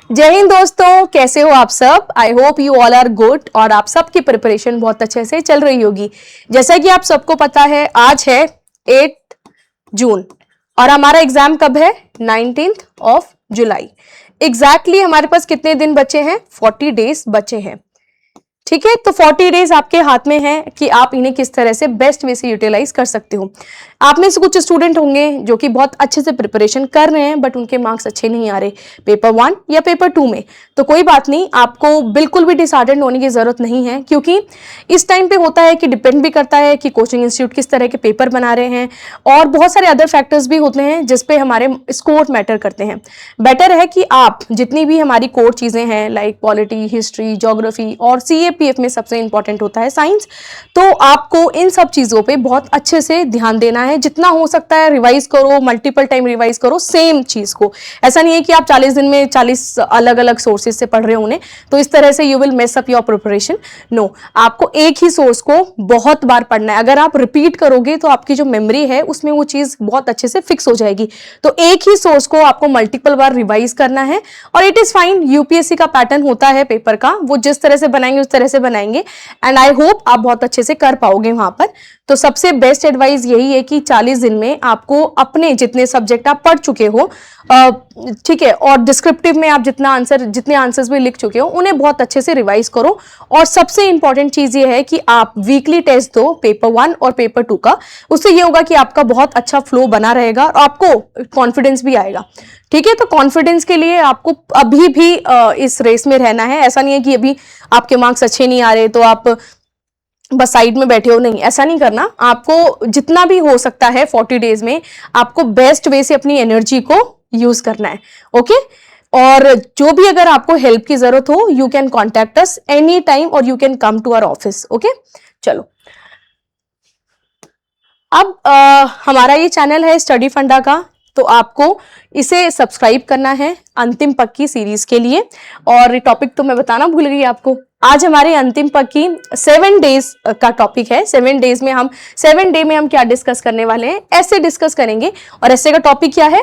जय हिंद दोस्तों, कैसे हो आप सब। I hope you all are good और आप सबकी प्रिपरेशन बहुत अच्छे से चल रही होगी। जैसा कि आप सबको पता है, आज है 8 जून और हमारा एग्जाम कब है? 19th of July. एग्जैक्टली हमारे पास कितने दिन बचे हैं? 40 डेज बचे हैं। ठीक है, तो 40 डेज आपके हाथ में है कि आप इन्हें किस तरह से बेस्ट वे से यूटिलाइज कर सकते हो। आप में से कुछ स्टूडेंट होंगे जो कि बहुत अच्छे से प्रिपरेशन कर रहे हैं बट उनके मार्क्स अच्छे नहीं आ रहे पेपर 1 या पेपर 2 में। तो कोई बात नहीं, आपको बिल्कुल भी डिसहार्टेंड होने की जरूरत नहीं है, क्योंकि इस टाइम पे होता है कि डिपेंड भी करता है कि कोचिंग इंस्टीट्यूट किस तरह के पेपर बना रहे हैं और बहुत सारे अदर फैक्टर्स भी होते हैं जिसपे हमारे स्कोर मैटर करते हैं। बेटर है कि आप जितनी भी हमारी कोर चीजें हैं लाइक पॉलिटी, हिस्ट्री, ज्योग्राफी और CAPF में सबसे इंपॉर्टेंट होता है साइंस, तो आपको इन सब चीजों पे बहुत अच्छे से ध्यान देना है। जितना हो सकता है रिवाइज करो, मल्टीपल टाइम रिवाइज करो सेम चीज को। ऐसा नहीं है कि आप 40 दिन में 40 अलग अलग सोर्सेज से पढ़ रहे हो उन्हें, तो इस तरह से you will mess up your preparation. No, आपको एक ही सोर्स को बहुत बार पढ़ना है। अगर आप रिपीट करोगे तो आपकी जो मेमोरी है उसमें वो चीज बहुत अच्छे से फिक्स हो जाएगी। तो एक ही सोर्स को आपको मल्टीपल बार रिवाइज करना है और इट इज फाइन। यूपीएससी का पैटर्न होता है पेपर का, वो जिस तरह से बनाएंगे उस तरह से बनाएंगे एंड आई होप आप बहुत अच्छे से कर पाओगे वहां पर। तो सबसे बेस्ट एडवाइस यही है कि 40 दिन में आपको अपने जितने सब्जेक्ट आप पढ़ चुके हो, ठीक है, और डिस्क्रिप्टिव में आप जितने आंसर्स भी लिख चुके हो उन्हें बहुत अच्छे से रिवाइज करो। और सबसे इंपॉर्टेंट चीज ये है कि आप वीकली टेस्ट दो पेपर 1 और पेपर 2 का। उससे ये होगा कि आपका बहुत अच्छा फ्लो बना रहेगा और आपको कॉन्फिडेंस भी आएगा। ठीक है, तो कॉन्फिडेंस के लिए आपको अभी भी इस रेस में रहना है। ऐसा नहीं है कि अभी आपके मार्क्स अच्छे नहीं आ रहे तो आप बस साइड में बैठे हो, नहीं, ऐसा नहीं करना। आपको जितना भी हो सकता है 40 डेज में आपको बेस्ट वे से अपनी एनर्जी को यूज करना है। ओके, और जो भी अगर आपको हेल्प की जरूरत हो you can contact us any time और you can come to our office. Okay, चलो अब हमारा ये चैनल है स्टडी फंडा का, तो आपको इसे सब्सक्राइब करना है अंतिम पक्की सीरीज के लिए। और टॉपिक तो मैं बताना भूल गई आपको। आज हमारे अंतिम पक्की 7 डेज का टॉपिक है। 7 डेज में हम 7 डे में हम क्या डिस्कस करने वाले हैं? ऐसे डिस्कस करेंगे। और ऐसे का टॉपिक क्या है?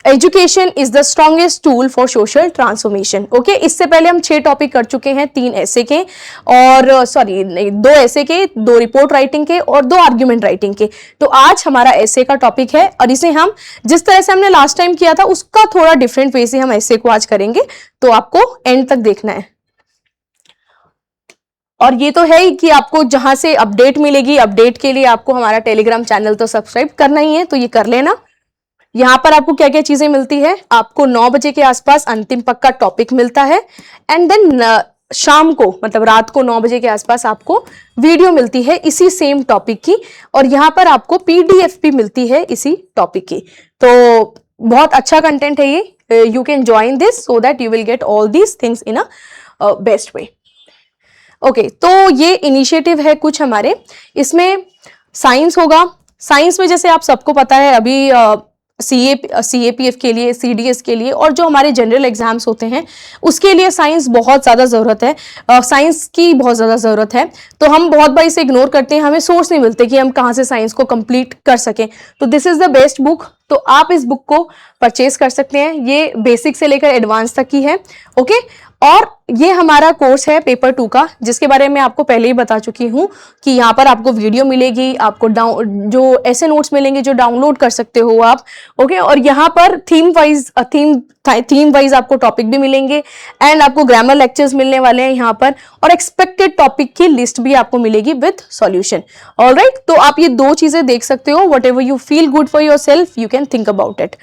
Education is the strongest tool for social transformation. Okay, इससे पहले हम 6 टॉपिक कर चुके हैं, 3 ऐसे के और 2 ऐसे के, 2 रिपोर्ट राइटिंग के और 2 आर्ग्यूमेंट राइटिंग के। तो आज हमारा ऐसे का टॉपिक है और इसे हम जिस तरह से हमने लास्ट टाइम किया था उसका थोड़ा डिफरेंट वे से हम ऐसे को आज करेंगे। तो आपको एंड तक देखना है। और ये तो है ही कि आपको जहां से अपडेट मिलेगी, अपडेट के लिए आपको हमारा टेलीग्राम चैनल तो सब्सक्राइब करना ही है, तो ये कर लेना। यहां पर आपको क्या क्या चीजें मिलती है? आपको 9 बजे के आसपास अंतिम पक्का टॉपिक मिलता है एंड देन शाम को मतलब रात को 9 बजे के आसपास आपको वीडियो मिलती है इसी सेम टॉपिक की। और यहां पर आपको PDF भी मिलती है इसी टॉपिक की। तो बहुत अच्छा कंटेंट है ये। You can join this so that you will get all these things in a best way. Okay, तो ये इनिशिएटिव है कुछ हमारे। इसमें साइंस होगा। साइंस में जैसे आप सबको पता है अभी CAPF के लिए, CDS के लिए और जो हमारे जनरल एग्जाम्स होते हैं उसके लिए साइंस बहुत ज़्यादा ज़रूरत है। साइंस की बहुत ज़्यादा ज़रूरत है। तो हम बहुत बार इसे इग्नोर करते हैं, हमें सोर्स नहीं मिलते कि हम कहाँ से साइंस को कंप्लीट कर सकें। तो this is the best book. तो आप इस बुक को परचेज कर सकते हैं। ये बेसिक से लेकर एडवांस तक की है। ओके, और ये हमारा कोर्स है पेपर 2 का, जिसके बारे में आपको पहले ही बता चुकी हूँ कि यहाँ पर आपको वीडियो मिलेगी, आपको जो ऐसे नोट्स मिलेंगे जो डाउनलोड कर सकते हो आप। ओके, और यहाँ पर थीम वाइज आपको टॉपिक भी मिलेंगे एंड आपको ग्रामर लेक्चर्स मिलने वाले हैं यहाँ पर और एक्सपेक्टेड टॉपिक की लिस्ट भी आपको मिलेगी विद सॉल्यूशन। ऑलराइट, तो आप ये 2 चीजें देख सकते हो। What ever you feel good for your self you can think about it.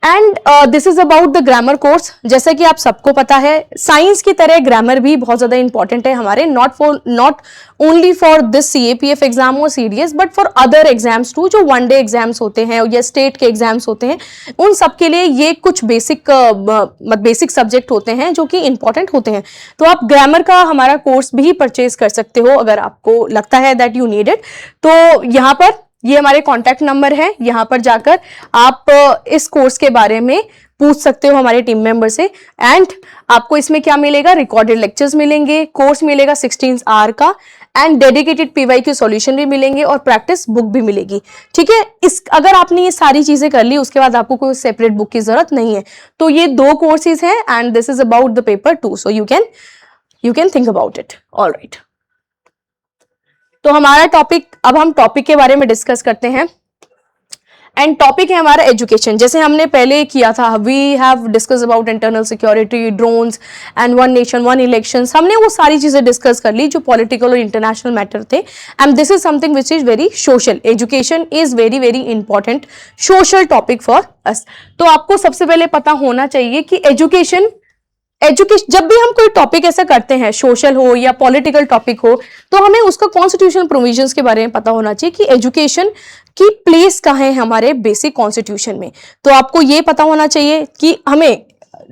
And this is about the grammar course. जैसा कि आप सबको पता है साइंस की तरह ग्रामर भी बहुत ज्यादा इंपॉर्टेंट है हमारे, not only for this CAPF exam और CDS but for other exams too, जो 1 डे एग्जाम्स होते हैं या स्टेट के एग्जाम्स होते हैं, उन सब के लिए ये कुछ बेसिक सब्जेक्ट होते हैं जो कि इंपॉर्टेंट होते हैं। तो आप ग्रामर का हमारा कोर्स भी परचेज कर सकते हो अगर आपको लगता है दैट यू नीड इट। तो यहाँ पर ये हमारे कॉन्टैक्ट नंबर है, यहाँ पर जाकर आप इस कोर्स के बारे में पूछ सकते हो हमारे टीम मेंबर से। एंड आपको इसमें क्या मिलेगा, रिकॉर्डेड लेक्चर्स मिलेंगे, कोर्स मिलेगा 16 आवर का, एंड डेडिकेटेड पीवाईक्यू सॉल्यूशन भी मिलेंगे और प्रैक्टिस बुक भी मिलेगी। ठीक है, इस अगर आपने ये सारी चीजें कर ली उसके बाद आपको कोई सेपरेट बुक की जरूरत नहीं है। तो ये 2 कोर्सेज हैं and this is about the paper 2, so you can think about it. Alright, तो हमारा टॉपिक, अब हम टॉपिक के बारे में डिस्कस करते हैं। एंड टॉपिक है हमारा एजुकेशन। जैसे हमने पहले किया था, we have discuss about internal security, drones and one nation one elections. हमने वो सारी चीजें डिस्कस कर ली जो पॉलिटिकल और इंटरनेशनल मैटर थे। And this is something which is very social. Education is very very important social topic for us. तो आपको सबसे पहले पता होना चाहिए कि एजुकेशन जब भी हम कोई टॉपिक ऐसा करते हैं, सोशल हो या पॉलिटिकल टॉपिक हो, तो हमें उसका कॉन्स्टिट्यूशनल प्रोविजंस के बारे में पता होना चाहिए कि एजुकेशन की प्लेस कहाँ है हमारे बेसिक कॉन्स्टिट्यूशन में। तो आपको ये पता होना चाहिए कि हमें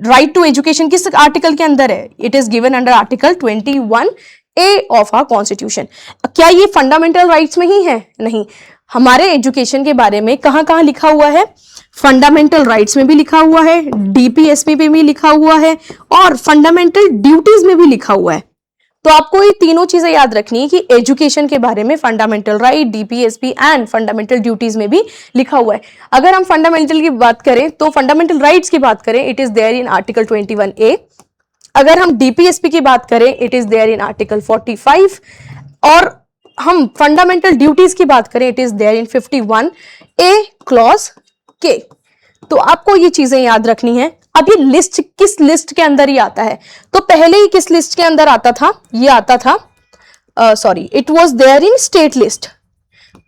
राइट टू एजुकेशन किस आर्टिकल के अंदर है। It is given under article 21A of our constitution. क्या ये फंडामेंटल राइट्स में ही है? नहीं, हमारे एजुकेशन के बारे में कहाँ कहाँ लिखा हुआ है, फंडामेंटल राइट्स में भी लिखा हुआ है, डीपीएसपी में भी लिखा हुआ है और फंडामेंटल ड्यूटीज में भी लिखा हुआ है। तो आपको ये तीनों चीजें याद रखनी है कि एजुकेशन के बारे में fundamental right, DPSP and fundamental duties में भी लिखा हुआ है। अगर हम फंडामेंटल की बात करें तो फंडामेंटल राइट्स की बात करें, it is there in article 21A। अगर हम डीपीएसपी की बात करें, it is there in article 45। और हम फंडामेंटल ड्यूटीज की बात करें, it is there in 51A clause के। तो आपको ये चीजें याद रखनी है। अब ये लिस्ट किस लिस्ट के अंदर ही आता है, तो पहले ही किस लिस्ट के अंदर आता था, ये आता था it was there in state list,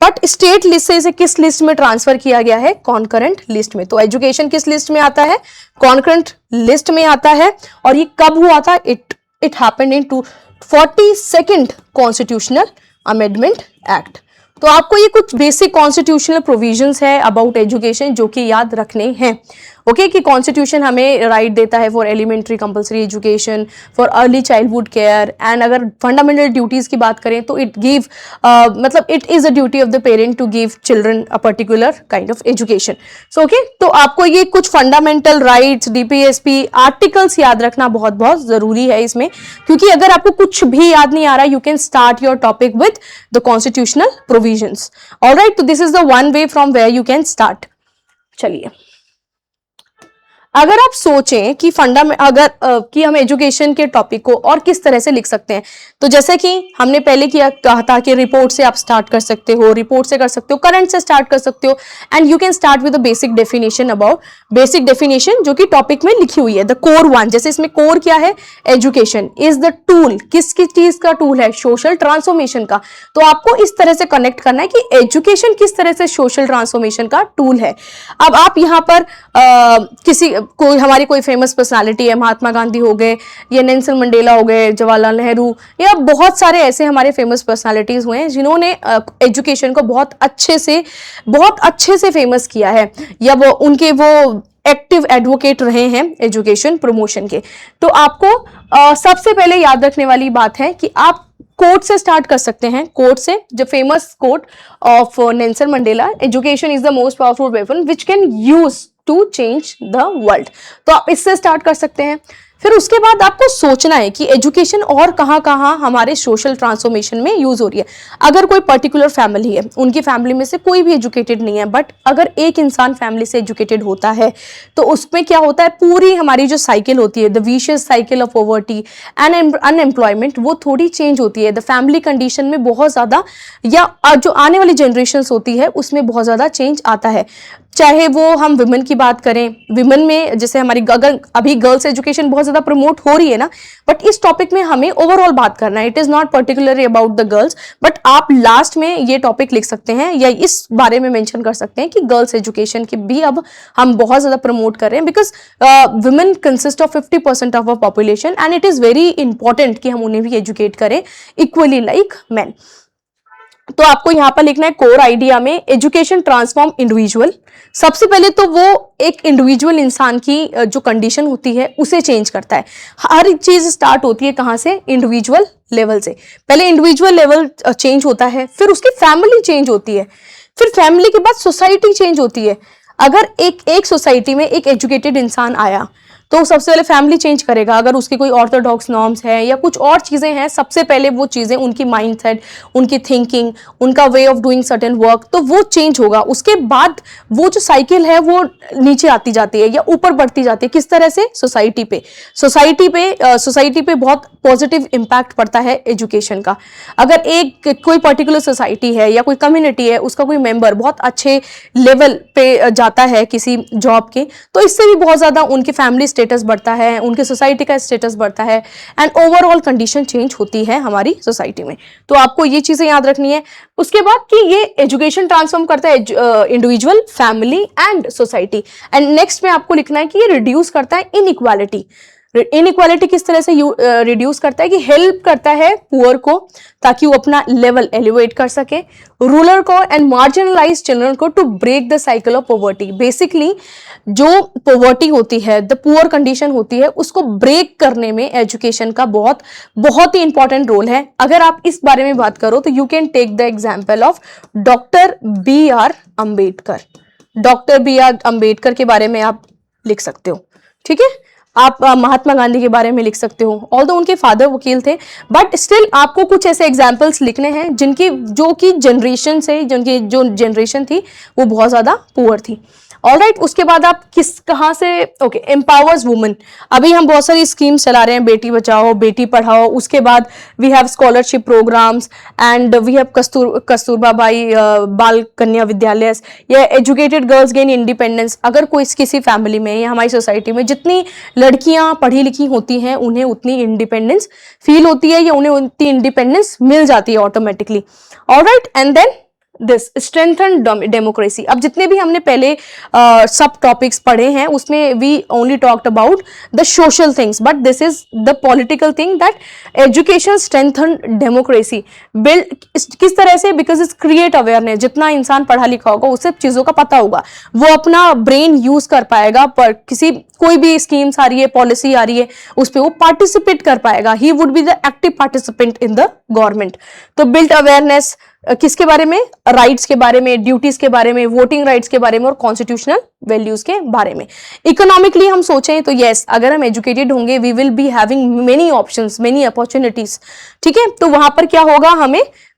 but state list से इसे किस लिस्ट में ट्रांसफर किया गया है, कॉन्करेंट लिस्ट में। तो एजुकेशन किस लिस्ट में आता है, कॉन्करेंट लिस्ट में आता है। और ये कब हुआ था, it happened in 42nd constitutional amendment act. तो आपको ये कुछ बेसिक कॉन्स्टिट्यूशनल प्रोविजंस है अबाउट एजुकेशन जो कि याद रखने हैं। ओके, कि कॉन्स्टिट्यूशन हमें राइट देता है for elementary compulsory education, for early childhood care. And अगर फंडामेंटल ड्यूटीज की बात करें तो इट गिव मतलब it is a duty of the parent to give children a particular kind of education. So okay, तो आपको ये कुछ फंडामेंटल राइट्स, डीपीएसपी, आर्टिकल्स याद रखना बहुत बहुत जरूरी है इसमें, क्योंकि अगर आपको कुछ भी याद नहीं आ रहा, you can start your topic with the constitutional provisions. Alright, तो this is the one way from where you can start. चलिए, अगर आप सोचें कि कि हम एजुकेशन के टॉपिक को और किस तरह से लिख सकते हैं, तो जैसे कि हमने पहले कहा था कि रिपोर्ट से आप स्टार्ट कर सकते हो, रिपोर्ट से कर सकते हो, करंट से स्टार्ट कर सकते हो, and you can start with the basic definition जो कि टॉपिक में लिखी हुई है, द कोर वन। जैसे इसमें कोर क्या है, एजुकेशन इज द टूल। किस चीज का टूल है, सोशल ट्रांसफॉर्मेशन का। तो आपको इस तरह से कनेक्ट करना है कि एजुकेशन किस तरह से सोशल ट्रांसफॉर्मेशन का टूल है। अब आप यहाँ पर हमारी कोई फेमस पर्सनालिटी है, महात्मा गांधी हो गए या नेल्सन मंडेला हो गए, जवाहरलाल नेहरू, या बहुत सारे ऐसे हमारे फेमस पर्सनालिटीज हुए हैं जिन्होंने एजुकेशन को बहुत अच्छे से फेमस किया है, या वो एक्टिव एडवोकेट रहे हैं एजुकेशन प्रमोशन के। तो आपको सबसे पहले याद रखने वाली बात है कि आप कोट से स्टार्ट कर सकते हैं। कोट से, जो famous quote of Nelson Mandela, education is the most powerful weapon which can use to change the world. तो आप इससे स्टार्ट कर सकते हैं। फिर उसके बाद आपको सोचना है कि एजुकेशन और कहाँ हमारे सोशल ट्रांसफॉर्मेशन में यूज हो रही है। अगर कोई पर्टिकुलर फैमिली है, उनकी फैमिली में से कोई भी एजुकेटेड नहीं है, बट अगर एक इंसान फैमिली से एजुकेटेड होता है तो उसमें क्या होता है, पूरी हमारी जो साइकिल होती है, the vicious cycle of poverty and unemployment, वो थोड़ी चेंज होती है। द फैमिली कंडीशन में बहुत ज्यादा, या जो आने वाली जनरेशन होती है उसमें बहुत ज्यादा चेंज आता है। चाहे वो हम विमेन की बात करें, विमेन में जैसे हमारी अगर अभी गर्ल्स एजुकेशन बहुत ज्यादा प्रमोट हो रही है ना, बट इस टॉपिक में हमें ओवरऑल बात करना है। It is not particularly about the girls, but आप लास्ट में ये टॉपिक लिख सकते हैं या इस बारे में मेंशन कर सकते हैं कि गर्ल्स एजुकेशन की भी अब हम बहुत ज्यादा प्रमोट कर रहे हैं, because women consist of 50% of our population and it is very important कि हम उन्हें भी एजुकेट करें इक्वली लाइक मैन। तो आपको यहां पर लिखना है कोर आइडिया में, एजुकेशन ट्रांसफॉर्म इंडिविजुअल। सबसे पहले तो वो एक इंडिविजुअल इंसान की जो कंडीशन होती है उसे चेंज करता है। हर चीज स्टार्ट होती है कहां से, इंडिविजुअल लेवल से। पहले इंडिविजुअल लेवल चेंज होता है, फिर उसकी फैमिली चेंज होती है, फिर फैमिली के बाद सोसाइटी चेंज होती है। अगर एक सोसाइटी में एक एजुकेटेड इंसान आया तो सबसे पहले फैमिली चेंज करेगा। अगर उसकी कोई ऑर्थोडॉक्स नॉर्म्स है या कुछ और चीज़ें हैं, सबसे पहले वो चीज़ें, उनकी माइंडसेट, उनकी थिंकिंग, उनका way of doing certain work, तो वो चेंज होगा। उसके बाद वो जो साइकिल है वो नीचे आती जाती है या ऊपर बढ़ती जाती है। किस तरह से? सोसाइटी पे बहुत पॉजिटिव इम्पैक्ट पड़ता है एजुकेशन का। अगर कोई पर्टिकुलर सोसाइटी है या कोई कम्युनिटी है, उसका कोई मेंबर बहुत अच्छे लेवल पे जाता है किसी जॉब के, तो इससे भी बहुत ज़्यादा उनकी फैमिली स्टेटस बढ़ता है, उनके सोसाइटी का स्टेटस बढ़ता है, एंड ओवरऑल कंडीशन चेंज होती है हमारी सोसाइटी में। तो आपको ये चीजें याद रखनी है। उसके बाद कि ये एजुकेशन ट्रांसफॉर्म करता है individual, family and society. And next में आपको लिखना है कि ये रिड्यूस करता है इनइक्वालिटी। इनइक्वालिटी किस तरह से रिड्यूस करता है? कि हेल्प करता है पुअर को ताकि वो अपना लेवल एलिवेट कर सके, रूरल को एंड मार्जिनलाइज्ड चिल्ड्रन को to break the cycle of poverty. Basically जो पॉवर्टी होती है, द पुअर कंडीशन होती है, उसको ब्रेक करने में एजुकेशन का बहुत ही इंपॉर्टेंट रोल है। अगर आप इस बारे में बात करो तो you can take the example of doctor B.R. Ambedkar. Doctor B.R. Ambedkar के बारे में आप लिख सकते हो, ठीक है। आप महात्मा गांधी के बारे में लिख सकते हो, ऑल्दो उनके फादर वकील थे, बट स्टिल आपको कुछ ऐसे एग्जाम्पल्स लिखने हैं जो जनरेशन थी वो बहुत ज्यादा पुअर थी। ऑलराइट, उसके बाद आप कहाँ से एम्पावर्स वुमेन। अभी हम बहुत सारी स्कीम्स चला रहे हैं, बेटी बचाओ बेटी पढ़ाओ। उसके बाद we have scholarship programmes and we have Kasturba Bai Baal Kanya विद्यालय या एजुकेटेड गर्ल्स गेन इंडिपेंडेंस। अगर किसी फैमिली में या हमारी सोसाइटी में जितनी लड़कियां पढ़ी लिखी होती हैं, उन्हें उतनी इंडिपेंडेंस फील होती है या उन्हें उतनी इंडिपेंडेंस मिल जाती है automatically. Alright, and then this strengthen democracy. अब जितने भी हमने पहले सब टॉपिक्स पढ़े हैं उसमें we only talked about the social things, but this is the political thing that education strengthen democracy build. किस तरह से? Because it's create awareness. जितना इंसान पढ़ा लिखा होगा, उसे चीजों का पता होगा, वो अपना ब्रेन यूज कर पाएगा, पर कोई भी स्कीम्स आ रही है, पॉलिसी आ रही है, उस पर वो पार्टिसिपेट कर पाएगा। He would be the active participant in the government. तो बिल्ड अवेयरनेस किसके बारे में? राइट्स के बारे में, ड्यूटीज के बारे में, वोटिंग राइट्स के बारे में और कॉन्स्टिट्यूशनल वैल्यूज के बारे में। इकोनॉमिकली हम सोचें तो यस, अगर हम एजुकेटेड होंगे we will be having many options, many opportunities, ठीक है। तो वहां पर क्या होगा?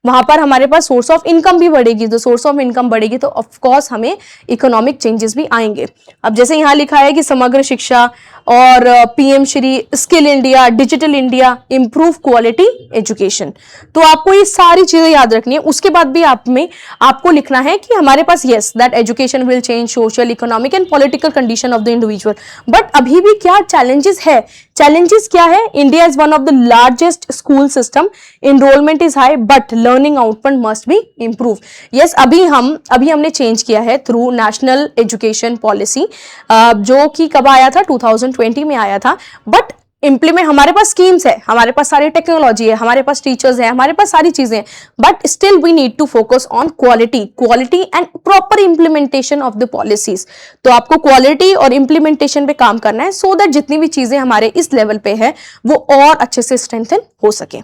वहां पर हमारे पास सोर्स ऑफ इनकम भी बढ़ेगी। तो सोर्स ऑफ इनकम बढ़ेगी तो ऑफकोर्स हमें इकोनॉमिक चेंजेस भी आएंगे। अब जैसे यहाँ लिखा है कि समग्र शिक्षा और PM Shri, skill India, digital India, improve quality education. तो आपको ये सारी चीजें याद रखनी है। उसके बाद भी आपको लिखना है कि हमारे पास yes that education will change social, economic and political condition of the individual. But अभी भी क्या चैलेंजेस है? चैलेंजेस क्या है? India is one of the largest school system, enrolment is high but learning output must be improve. Yes, अभी हमने change किया है थ्रू नेशनल एजुकेशन पॉलिसी, जो कि कब आया था? 2020 में आया था। बट इम्प्लीमेंट, हमारे पास स्कीम्स है, हमारे पास सारी टेक्नोलॉजी है, हमारे पास टीचर्स है, हमारे पास सारी चीजें हैं, but still we need to focus on quality and proper implementation of the policies. तो आपको क्वालिटी और इंप्लीमेंटेशन पे काम करना है सो दैट जितनी भी चीजें हमारे इस लेवल पे है वो और अच्छे से स्ट्रेंथन हो सके।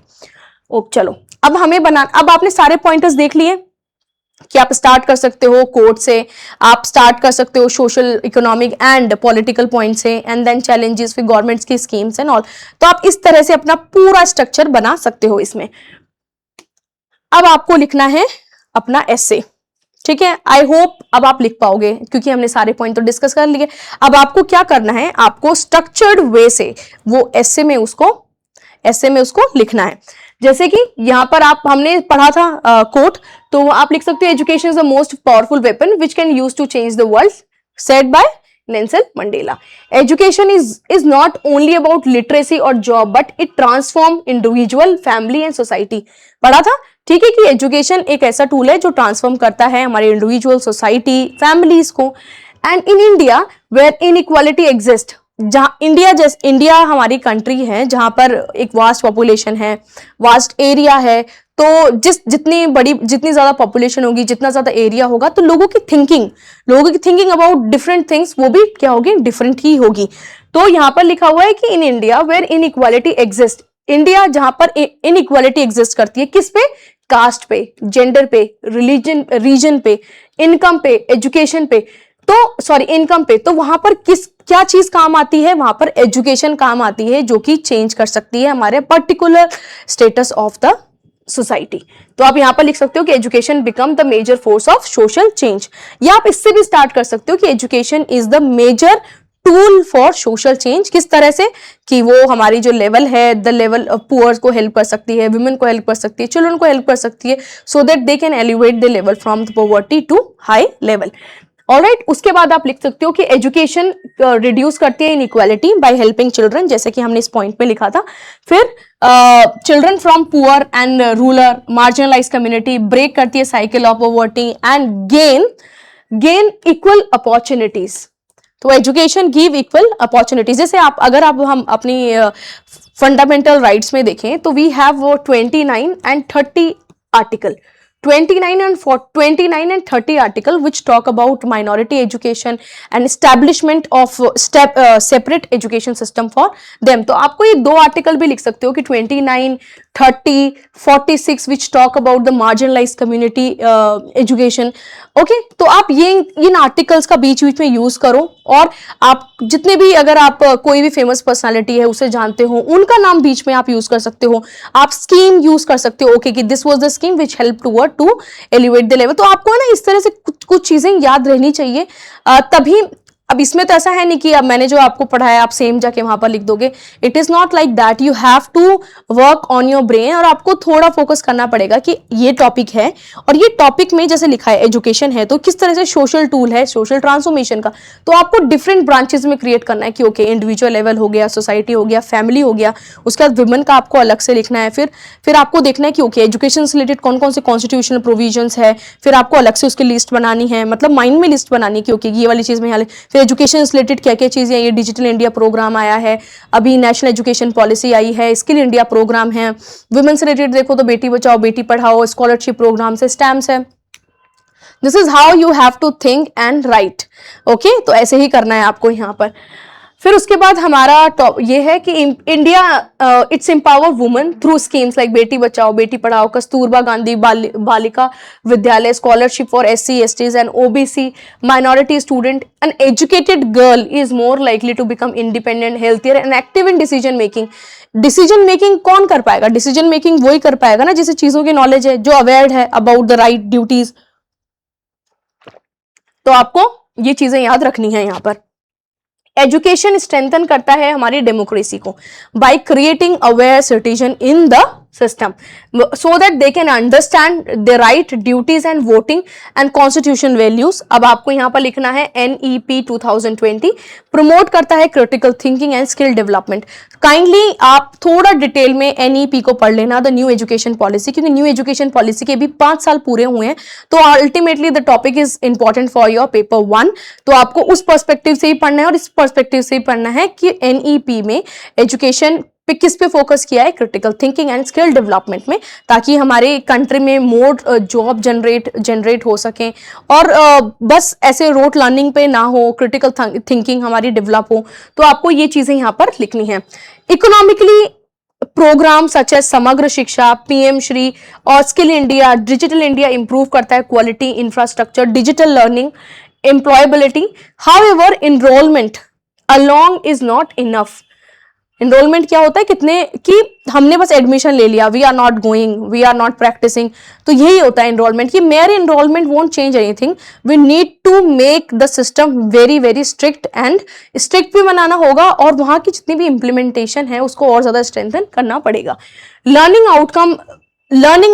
चलो, अब आपने सारे पॉइंटर्स देख लिए कि आप स्टार्ट कर सकते हो कोर्ट से, आप स्टार्ट कर सकते हो social, economic and political point से, एंड देन चैलेंजेस फिर गवर्नमेंट्स की स्कीम्स एंड ऑल। तो आप इस तरह से अपना पूरा स्ट्रक्चर बना सकते हो इसमें। अब आपको लिखना है अपना एसे, ठीक है। आई होप अब आप लिख पाओगे क्योंकि हमने सारे पॉइंट तो डिस्कस कर लिए। अब आपको क्या करना है? आपको स्ट्रक्चर्ड वे से वो एसे में उसको लिखना है। जैसे कि यहाँ पर हमने पढ़ा था कोट, तो आप लिख सकते हो education is the most powerful weapon which can use to change the world, said by Nelson Mandela. Education is not only about literacy और job but it transform individual, family and society. पढ़ा था, ठीक है, कि एजुकेशन एक ऐसा tool है जो ट्रांसफॉर्म करता है हमारे इंडिविजुअल, सोसाइटी, फैमिलीज को। And in India where inequality exist, जहाँ इंडिया हमारी कंट्री है जहां पर एक वास्ट पॉपुलेशन है, वास्ट एरिया है, तो जितनी ज्यादा पॉपुलेशन होगी, जितना ज्यादा एरिया होगा, तो लोगों की थिंकिंग अबाउट डिफरेंट थिंग्स वो भी क्या होगी? डिफरेंट ही होगी। तो यहाँ पर लिखा हुआ है कि in India where inequality exist, India जहां पर इनइक्वालिटी एग्जिस्ट करती है, किस पे? कास्ट पे, जेंडर पे, रीजन पे, इनकम पे, एजुकेशन पे, तो सॉरी इनकम पे, तो वहां पर क्या चीज काम आती है? वहां पर एजुकेशन काम आती है, जो कि चेंज कर सकती है हमारे particular status of the society. तो आप यहां पर लिख सकते हो कि education become the major force of social change, या आप इससे भी स्टार्ट कर सकते हो कि education is the major tool for social change. किस तरह से? कि वो हमारी जो लेवल है, द लेवल ऑफ पुअर्स को हेल्प कर सकती है, वुमेन को हेल्प कर सकती है, चिल्ड्रन को हेल्प कर सकती है, so that they can elevate the level from the poverty to high level. Alright, उसके बाद आप लिख सकते हो कि एजुकेशन रिड्यूस करती है इनइक्वालिटी बाय हेल्पिंग चिल्ड्रन, जैसे कि हमने इस पॉइंट पे लिखा था। फिर children from poor and rural marginalize community break करती है cycle of poverty and gain equal opportunities. तो एजुकेशन गिव इक्वल अपॉर्चुनिटीज। जैसे अगर हम अपनी फंडामेंटल राइट्स में देखें तो we have 29 and 30 article, 29 and 30 article which talk about minority education and establishment of separate education system for them। तो आपको ये दो आर्टिकल भी लिख सकते हो कि 29, 30, 46 which talk about the marginalized community education। Okay, तो आप ये इन आर्टिकल्स का बीच बीच में यूज करो, और आप जितने भी, अगर आप कोई भी फेमस पर्सनालिटी है उसे जानते हो, उनका नाम बीच में आप यूज कर सकते हो। आप स्कीम यूज कर सकते हो, ओके, कि this was the scheme which help toward to elevate the level. तो आपको ना इस तरह से कुछ चीजें याद रहनी चाहिए, तभी। अब इसमें तो ऐसा है नहीं कि अब मैंने जो आपको पढ़ाया आप सेम जाके वहां पर लिख दोगे। It is not like that, you have to work on your brain, और आपको थोड़ा फोकस करना पड़ेगा कि ये टॉपिक है, और ये टॉपिक में जैसे लिखा है एजुकेशन है, तो किस तरह से सोशल टूल है सोशल ट्रांसफॉर्मेशन का। तो आपको डिफरेंट ब्रांचेस में क्रिएट करना है कि ओके, इंडिविजुअल लेवल हो गया, सोसाइटी हो गया, फैमिली हो गया, उसके बाद वुमेन का आपको अलग से लिखना है। फिर आपको देखना है कि ओके, एजुकेशन से रिलेटेड कौन कौन से कॉन्स्टिट्यूशनल प्रोविजंस है, फिर आपको अलग से उसकी लिस्ट बनानी है, मतलब माइंड में लिस्ट बनानी है कि ओके, ये वाली चीज में यहाँ। फिर एजुकेशन से रिलेटेड क्या क्या चीजें, ये डिजिटल इंडिया प्रोग्राम आया है, अभी नेशनल एजुकेशन पॉलिसी आई है, स्किल इंडिया प्रोग्राम है। वुमेन से रिलेटेड देखो तो बेटी बचाओ बेटी पढ़ाओ, स्कॉलरशिप प्रोग्राम से, स्टैम्प्स है। This is how you have to think and write. Okay, तो ऐसे ही करना है आपको यहाँ पर। फिर उसके बाद हमारा ये है कि India it's empower women through schemes like Beti Bachao Beti Padhao, Kasturba Gandhi Balika Vidyalaya, scholarship for SC STs and OBC minority student. An educated girl is more likely to become independent, healthier and active in decision making. Decision making कौन कर पाएगा? Decision making वही कर पाएगा ना जिसे चीजों की नॉलेज है, जो अवेयर है अबाउट द राइट ड्यूटीज। तो आपको ये चीजें याद रखनी है यहाँ पर। एजुकेशन स्ट्रेंथन करता है हमारी डेमोक्रेसी को by creating aware citizen in the system, so that they can understand the right duties and voting and constitution values. अब आपको यहाँ पर लिखना है NEP 2020 प्रमोट करता है critical thinking and skill development. Kindly आप थोड़ा डिटेल में NEP को पढ़ लेना, द न्यू एजुकेशन पॉलिसी, क्योंकि न्यू एजुकेशन पॉलिसी के भी 5 साल पूरे हुए हैं। तो ultimately the topic is important for your paper 1। तो आपको उस पर्सपेक्टिव से ही पढ़ना है और इस पर्सपेक्टिव से ही पढ़ना है कि NEP में एजुकेशन पे किस पे फोकस किया है, critical thinking and skill development में, ताकि हमारे कंट्री में मोर जॉब जनरेट हो सके, और बस ऐसे रोट लर्निंग पे ना हो, क्रिटिकल थिंकिंग हमारी डेवलप हो। तो आपको ये चीजें यहाँ पर लिखनी है। इकोनॉमिकली प्रोग्राम सच एज समग्र शिक्षा, PM श्री और skill India, digital India improve करता है quality infrastructure, digital learning, employability. However enrolment along is not enough. Enrolment क्या होता है, कितने कि हमने बस एडमिशन ले लिया, we are not going, we are not practicing, तो यही होता है एनरोलमेंट, कि मेरे enrolment won't change anything, we need to make the system very very strict, and strict भी बनाना होगा, और वहां की जितनी भी इंप्लीमेंटेशन है उसको और ज्यादा स्ट्रेंथन करना पड़ेगा। लर्निंग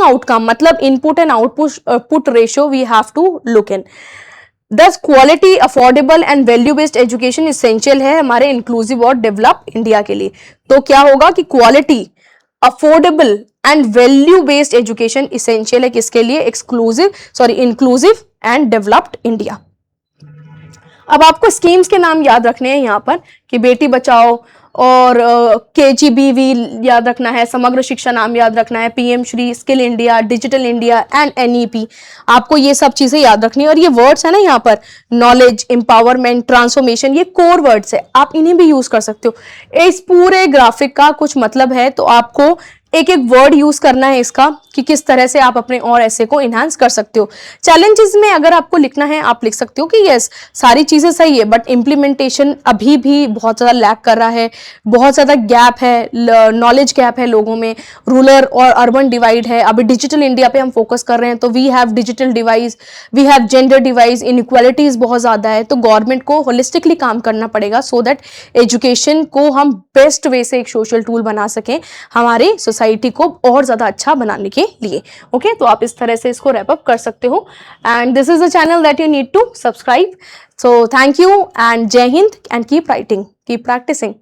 आउटकम मतलब input and output ratio we have to look in. दस quality, affordable and value based education essential है हमारे इंक्लूसिव और डेवलप इंडिया के लिए। तो क्या होगा कि quality, affordable and value based education essential है किसके लिए, इंक्लूसिव एंड डेवलप्ड इंडिया। अब आपको स्कीम्स के नाम याद रखने हैं यहाँ पर कि बेटी बचाओ और KGBV याद रखना है, समग्र शिक्षा नाम याद रखना है, PM Shri, skill India, digital India and NEP, आपको ये सब चीजें याद रखनी है। और ये वर्ड्स है ना यहाँ पर, नॉलेज, एम्पावरमेंट, ट्रांसफॉर्मेशन, ये कोर वर्ड्स है, आप इन्हें भी यूज कर सकते हो। इस पूरे ग्राफिक का कुछ मतलब है, तो आपको एक एक वर्ड यूज करना है इसका कि किस तरह से आप अपने और ऐसे को इनहांस कर सकते हो। चैलेंजेस में अगर आपको लिखना है, आप लिख सकते हो कि यस सारी चीजें सही है बट इम्प्लीमेंटेशन अभी भी बहुत ज्यादा लैक कर रहा है, बहुत ज्यादा गैप है, नॉलेज गैप है लोगों में, रूरल और अर्बन डिवाइड है। अभी डिजिटल इंडिया पे हम फोकस कर रहे हैं, तो we have digital device, we have gender device, inequalities बहुत ज्यादा है। तो गवर्नमेंट को होलिस्टिकली काम करना पड़ेगा सो दैट एजुकेशन को हम बेस्ट वे से एक सोशल टूल बना सकें हमारे सोसाइटी को और ज्यादा अच्छा बनाने के लिए। ओके, तो आप इस तरह से इसको रैप अप कर सकते हो। And this is the channel that you need to subscribe. So thank you and Jai Hind and keep writing, keep practising.